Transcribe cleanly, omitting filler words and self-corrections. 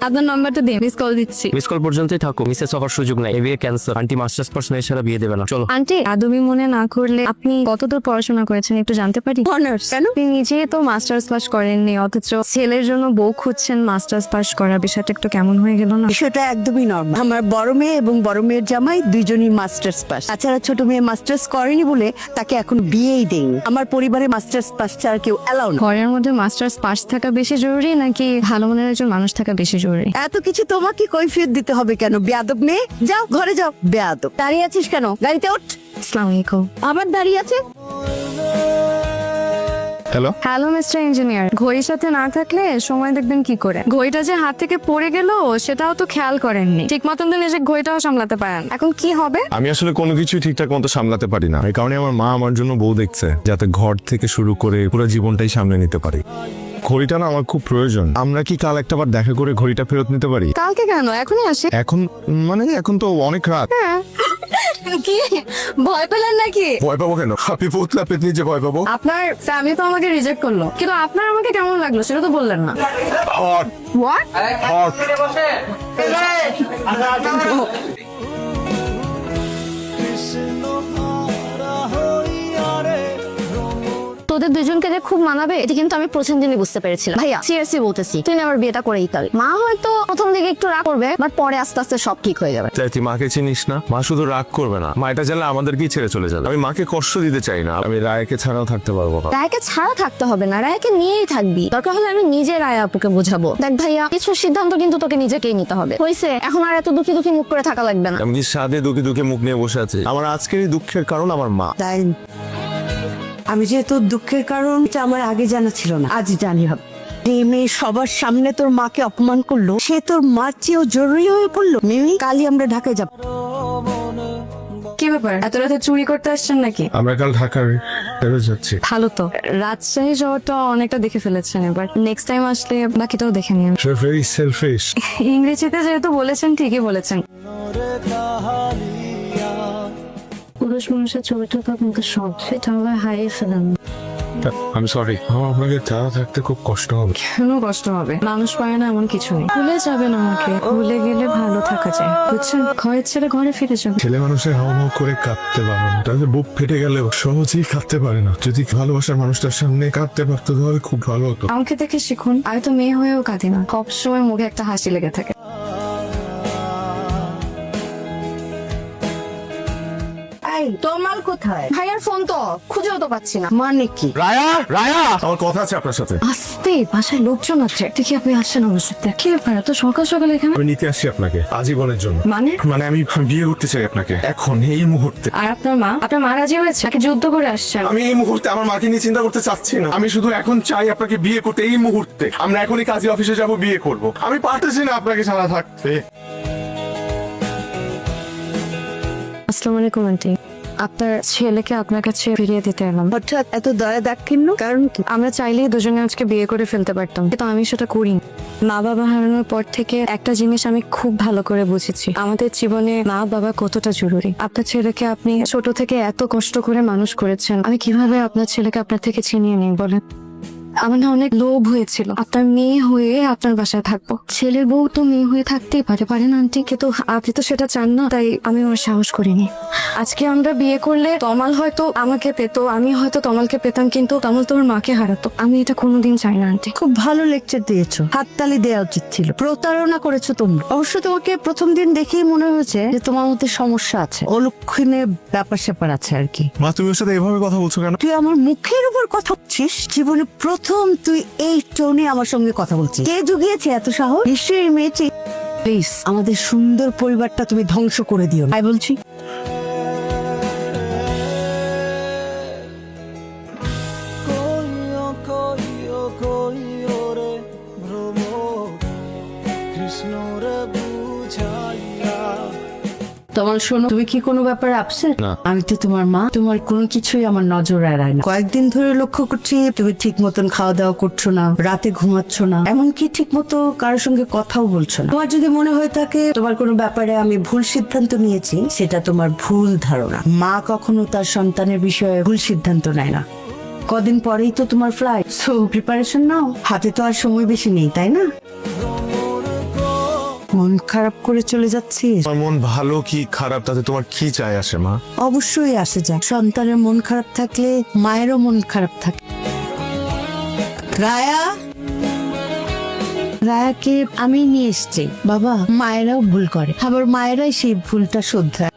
আপনার নাম্বারটা দিন, মিস কল দিচ্ছি। মিস কল পর্যন্তই থাকো, মিসেস হওয়ার সুযোগ নাই। বিয়ে ক্যান্সেল। আন্টি মাস্টার্স পাস না এছাড়া বিয়ে দেবে না। চলো। আন্টি, আদমি মনে না করলে আপনি কতদূর পড়াশোনা করেছেন একটু জানতে পারি? অনার্স। কেন? আপনি নিজেই তো মাস্টার্স পাস করেননি, অথচ ছেলের জন্য বউ খুঁজছেন মাস্টার্স পাস করা। বিষয়টা একটু কেমন হয়ে গেল না? বিষয়টা একদমই নরমাল। আমার বড় মেয়ে এবং বড় মেয়ের জামাই দুইজনই মাস্টার্স পাস। তাছাড়া ছোট মেয়ে মাস্টার্স করেনি বলে তাকে এখন বিয়েই দেয়নি। আমার পরিবারে মাস্টার্স পাস ছাড়া কেউ এলাও না। ঘরের মধ্যে মাস্টার্স পাস থাকা বেশি জরুরি নাকি ভালো মনের একজন মানুষ থাকা বেশি জরুরি? এত কিছু তোমাকে কৈফিয়ত দিতে হবে কেন? বেয়াদব মেয়ে, যাও ঘরে যাও। বেয়াদব, দাঁড়িয়ে আছিস কেন? গাড়িতে ওঠ। আসসালামু আলাইকুম। আবার দাঁড়িয়ে আছে। হ্যালো, হ্যালো মিস্টার ইঞ্জিনিয়ার, ঘড়ির সাথে না থাকলে সময় দেখবেন কি করে? ঘড়িটা যে হাত থেকে পড়ে গেল সেটাও তো খেয়াল করেননি। ঠিক মতন তো নিজে ঘড়িটাও সামলাতে পারেন। এখন কি হবে? আমি আসলে কোনো কিছুই ঠিকঠাক মতো সামলাতে পারি না। এই কারণে আমার মা আমার জন্য বউ দেখছে, যাতে ঘর থেকে শুরু করে পুরো জীবনটাই সামলে নিতে পারি। ঘড়িটা না আমার খুব প্রয়োজন। আমরা কি কাল একটাবার দেখা করে ঘড়িটা ফেরত নিতে পারি? কালকে কেন, এখনই আসি। এখন মানে এখন তো অনেক রাত। কি ভয় পেলেন নাকি? ভয় পাবো কেন? আপনি পুতলা পেতনি যে ভয় পাবো? আপনার ফ্যামিলি তো আমাকে রিজেক্ট করলো, কিন্তু আপনার আমাকে কেমন লাগলো সেটা তো বললেন না। Hot what? হট। তোদের দুজনকে যে খুব মানাবে এটা কিন্তু আমি প্রথম দিনই বুঝতে পেরেছিলাম। ভাইয়া সিরিয়াসলি বলতেছি, তুই না আমার বিয়েটা করেই কাল। মা হয়তো প্রথম দিকে একটু রাগ করবে, বাট পরে আস্তে আস্তে সব ঠিক হয়ে যাবে। তাই তুই মাকে চিনিস না? মা শুধু রাগ করবে না, মা এটা জানলে আমাদেরকেই ছেড়ে চলে যাবে। আমি মাকে কষ্ট দিতে চাই না। আমি রায়কে ছাড়াও থাকতে পারবো না। রায়কে ছাড়া থাকতে হবে না, রায়কে নিয়েই থাকবি। দরকার হলে আমি নিজে রায় আপুকে বোঝাবো। দেখ ভাইয়া, কিছু সিদ্ধান্ত কিন্তু তোকে নিজেকেই নিতে হবে। হয়েছে, এখন আর এত দুঃখী দুঃখী মুখ করে থাকা লাগবে না। আমি কি সাদে দুঃখে দুঃখে মুখ নিয়ে বসে আছি? আমার আজকের এই দুঃখের কারণ আমার মা। তাই আমি যে তোর দুঃখের কারণ এটা আমার আগে জানা ছিল না, আজ জানি হবে। যে মেয়ে সবার সামনে তোর মাকে অপমান করলো, সে তোর মার চেয়েও জরুরি হয়ে পড়লো। মিমি, কালই আমরা ঢাকায় যাবো। কি ব্যাপার, এত রাতে চুরি করতে আসছেন নাকি? আমরা কাল ঢাকার ফেরত যাচ্ছি। ভালো তো, রাজশাহী শহরটা অনেকটা দেখে ফেলেছেন, এবার নেক্সট টাইম আসলে বাকিটাও দেখে নিন। Very shellfish. ইংরেজিতে যেহেতু বলেছেন, ঠিকই বলেছেন। পুরুষ মানুষের ছবিটা কিন্তু সব, সেটা আমরা হারিয়ে ফেলেন। আমি সরি, আপনাকে ছাড়া থাকতে খুব কষ্ট হবে। কেন কষ্ট হবে? মানুষ পায় না এমন কিছু নেই। ভুলে যাবেন আমাকে, ভুলে গেলে ভালো থাকা যায়, বুঝছেন? ঘরের ছেড়ে ঘরে ফিরে যাবেন। ছেলে মানুষের হাও হাও করে কাঁদতে পারে না, তাদের বুক ফেটে গেলেও সহজেই কাঁদতে পারে না। যদি ভালোবাসার মানুষটার সামনে কাঁদতে পারতো তাহলে খুব ভালো হতো। আমাকে দেখে শিখুন, আমি তো মেয়ে হয়েও কাঁদি না, সবসময় মুখে একটা হাসি লেগে থাকে। তোমার কোথায়? ভাইয়ার ফোন তো খুঁজেও তো পাচ্ছি না। মানে কি? রায়া, রায়া, আমার কথা আছে আপনার সাথে। আস্তে, বাসায় লোকজন আছে। দেখি আপনি আসছেন আমার সাথে। কি ব্যাপার এত সকাল সকাল এখানে? আমি নিতে আসছি আপনাকে আজীবনের জন্য। মানে আমি বিয়ে করতে চাই আপনাকে এখন, এই মুহূর্তে। আর আপনার মা রাজি হয়েছে নাকি যুদ্ধ করে আসছেন? আমি এই মুহূর্তে আমার মাকে নিয়ে চিন্তা করতে চাচ্ছি না। আমি শুধু এখন চাই আপনাকে বিয়ে করতে, এই মুহূর্তে। আমরা এখনই কাজী অফিসে যাব, বিয়ে করব। আমি পারতেছি না আপনাকে ছাড়া থাকতে। আসসালামু আলাইকুম আন্টি, আপনার ছেলেকে আপনার কাছে ফিরিয়ে দিতে এলাম। হঠাৎ এত দয়া দাক্ষিণ্য কারণ কি? আমরা চাইলেই দুজনে আজকে বিয়ে করে ফেলতে পারতাম, কিন্তু আমি সেটা করিনি। মা বাবা হারানোর পর থেকে একটা জিনিস আমি খুব ভালো করে বুঝেছি, আমাদের জীবনে মা বাবা কতটা জরুরি। আপনার ছেলেকে আপনি ছোট থেকে এত কষ্ট করে মানুষ করেছেন, আমি কিভাবে আপনার ছেলেকে আপনার থেকে ছিনিয়ে নিই বলেন? আমার না অনেক লোভ হয়েছিল আপনার মেয়ে হয়ে আপনার বাসায় থাকবো। ছেলের বউ তো মেয়ে হয়ে থাকতেই পারে না আন্টি, কিন্তু আপনি তো সেটা চান না, তাই আমি আমার সাহস করিনি। আজকে আমরা বিয়ে করলে তমাল হয়তো আমাকে পেত, আমি হয়তো তমালকে পেতাম, কিন্তু তমাল তোমার মাকে হারাতো। আমি এটা কোনোদিন চাই না আন্টি। খুব ভালো লেকচার দিয়েছো, হাততালি দেওয়া উচিত ছিল। প্রতারণা করেছো তোমরা। অবশ্য তোমাকে প্রথম দিন দেখেই মনে হয়েছে যে তোমার মধ্যে সমস্যা আছে, অলক্ষণে ব্যাপার স্যাপার আছে আর কি। মা, তুমি ওর সাথে এভাবে কথা বলছো কেন? তুই আমার মুখের উপর কথা বলছিস? জীবনে প্রথম তুই এই টোনে আমার সঙ্গে কথা বলছিস। কে জুগিয়েছে এত সাহস? নিশ্চয়ই এই মেয়েটি। প্লিজ, আমাদের সুন্দর পরিবারটা তুমি ধ্বংস করে দিও না। তাই বলছি। তোমার শোনো, তুমি কি কোনো ব্যাপারে আপসেট? না। আমি তো তোমার মা, তোমার কোনো কিছুই আমার নজর এড়ায় না। কয়েকদিন ধরে লক্ষ্য করছি তুমি ঠিক মতন খাওয়া দাওয়া করছো না, রাতে ঘুমাচ্ছ না, এমনকি ঠিক মতো কারোর সঙ্গে কথাও বলছো না। তোমার যদি মনে হয়ে থাকে তোমার কোনো ব্যাপারে আমি ভুল সিদ্ধান্ত নিয়েছি, সেটা তোমার ভুল ধারণা। মা কখনো তার সন্তানের বিষয়ে ভুল সিদ্ধান্ত নেয় না। কদিন পরেই তো তোমার ফ্লাইট, সো প্রিপারেশন নাও। হাতে তো আর সময় বেশি নেই, তাই না? মন খারাপ করে চলে যাচ্ছিস? আমার মন ভালো কি খারাপ তাতে তোমার কি চাই আসে মা? অবশ্যই আসে যায়। সন্তানের মন খারাপ থাকলে মায়েরও মন খারাপ থাকে। রায়া, রায়াকে আমি নিয়ে এসছি। বাবা, মায়েরাও ভুল করে, আবার মায়েরাই সেই ভুলটা শোধরায়।